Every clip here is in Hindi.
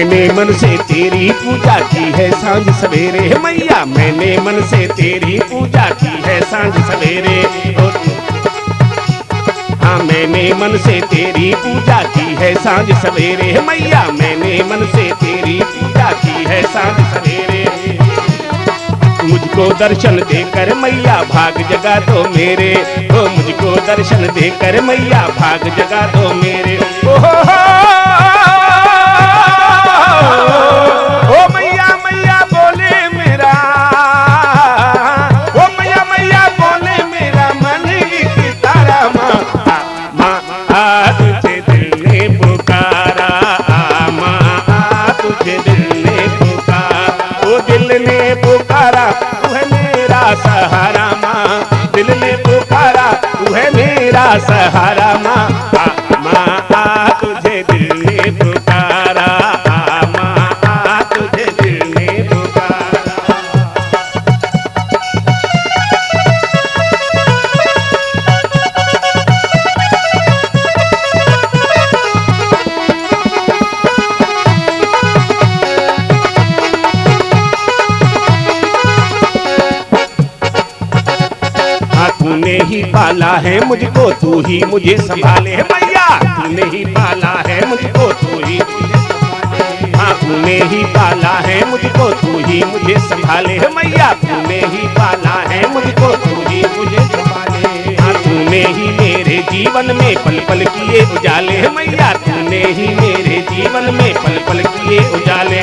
मैंने मन से तेरी पूजा की है सांझ सवेरे मैया, मैंने मन से तेरी पूजा की है सांझ सवेरे। हाँ मैंने मन से तेरी पूजा की है सांझ सवेरे मैया, मैंने मन से तेरी पूजा की है सांझ सवेरे। मुझको दर्शन देकर मैया भाग जगा दो मेरे, ओ मुझको दर्शन देकर मैया भाग जगा दो मेरे। ओ मैया मैया बोले मेरा, ओ मैया मैया बोले मेरा मन की तारा माँ तुझे दिल ने पुकारा, माँ तुझे दिल ने पुकारा, ओ दिल ने पुकारा तू है मेरा सहारा माँ, दिल ने पुकारा तू है मेरा सहारा माँ, माँ तुझे दिल ने पुकारा, माँ तुझे दिल ने पुकारा। तूने ही पाला है मुझको तू ही मुझे संभाले मैया, तूने ही पाला है मुझको तू ही मुझे संभाले। हाँ तूने ही पाला है मुझको तू ही मुझे संभाले मैया, तूने ही पाला है मुझको तू ही मुझे संभाले। हाँ तूने ही मेरे जीवन में पल पल किए उजाले मैया, तूने ही मेरे जीवन में पल पल किए उजाले।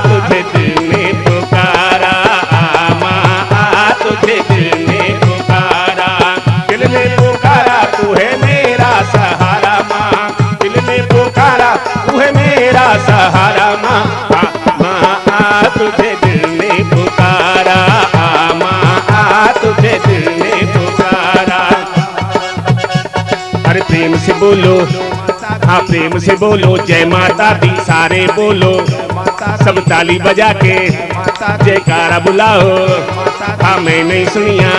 तुझे दिल ने पुकारा, माँ तुझे दिल ने पुकारा, दिल ने पुकारा तू है मेरा सहारा माँ, दिल ने पुकारा तू है मेरा सहारा माँ, माँ तुझे दिल ने पुकारा, माँ तुझे दिल ने पुकारा। अरे प्रेम से बोलो, हाँ प्रेम से बोलो जय माता दी सारे बोलो, सब ताली बजा के जयकारा बुलाओ। हाँ मैं नहीं सुनिया,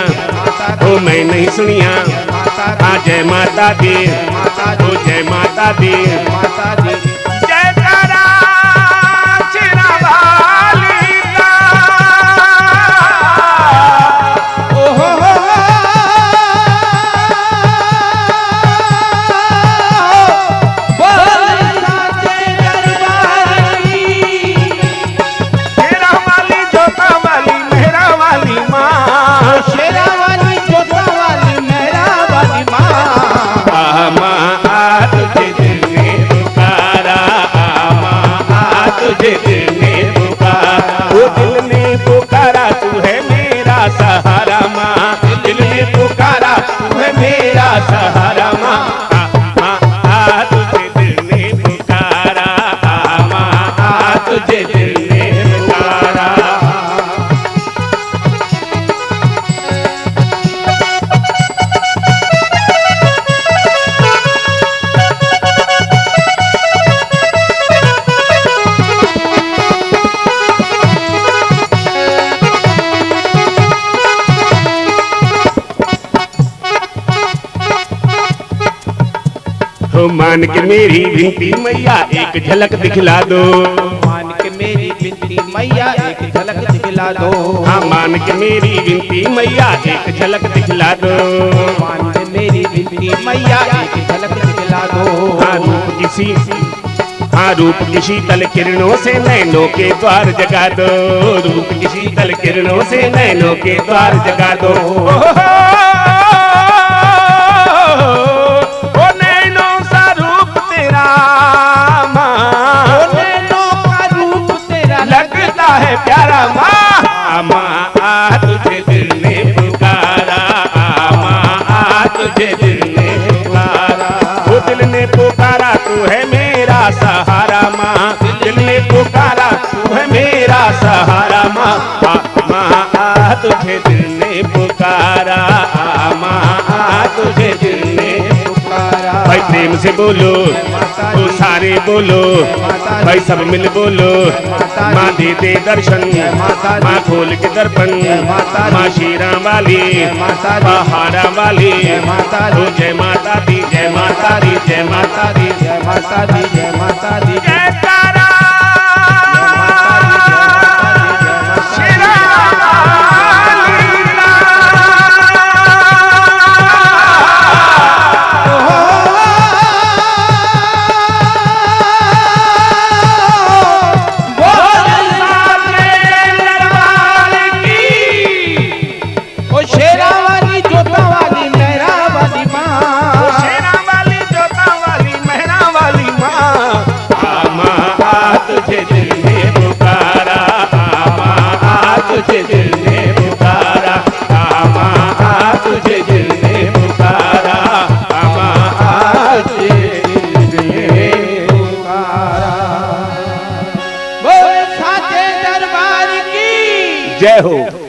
ओ मैं नहीं सुनिया, हाँ जय माता दी, ओ जय माता दी, जयकारा चिरा वाली का। तुझे दिल ने पुकारा, वो दिल ने पुकारा तू है मेरा सहारा माँ, दिल ने पुकारा तू है मेरा सहारा माँ, तुझे दिल ने पुकारा, माँ तुझे दिल ने पुकारा। मान के मेरी विनती मैया एक झलक दिखला दो, मान के मेरी विनती मैया एक झलक दिखला दो, हाँ मान के मेरी विनती मैया एक झलक दिखला दो, मान के मेरी विनती मैया एक झलक दिखला दो। हाँ रूप की शीतल किरणों से नैनों के द्वार जगा दो, रूप की शीतल किरणों से नैनों के द्वार जगा दो। है प्यारा माँ, माँ तुझे दिल ने पुकारा, माँ तुझे दिल ने पुकारा, वो दिल ने पुकारा तू है मेरा सहारा माँ, दिल ने पुकारा तू है मेरा सहारा माँ, माँ तुझे दिल ने पुकारा, माँ तुझे दिल ने पुकारा। प्रेम से बोलो, तो सारे बोलो, भाई सब मिल बोलो। माँ दे दे दर्शन, माँ खोल के दर्पण, माँ शेरा वाली, पहाड़ा वाली, तो जय माता दी, जय माता दी, जय माता दी, जय माता दी, जय माता दी, जय तारा शेरा जय हो।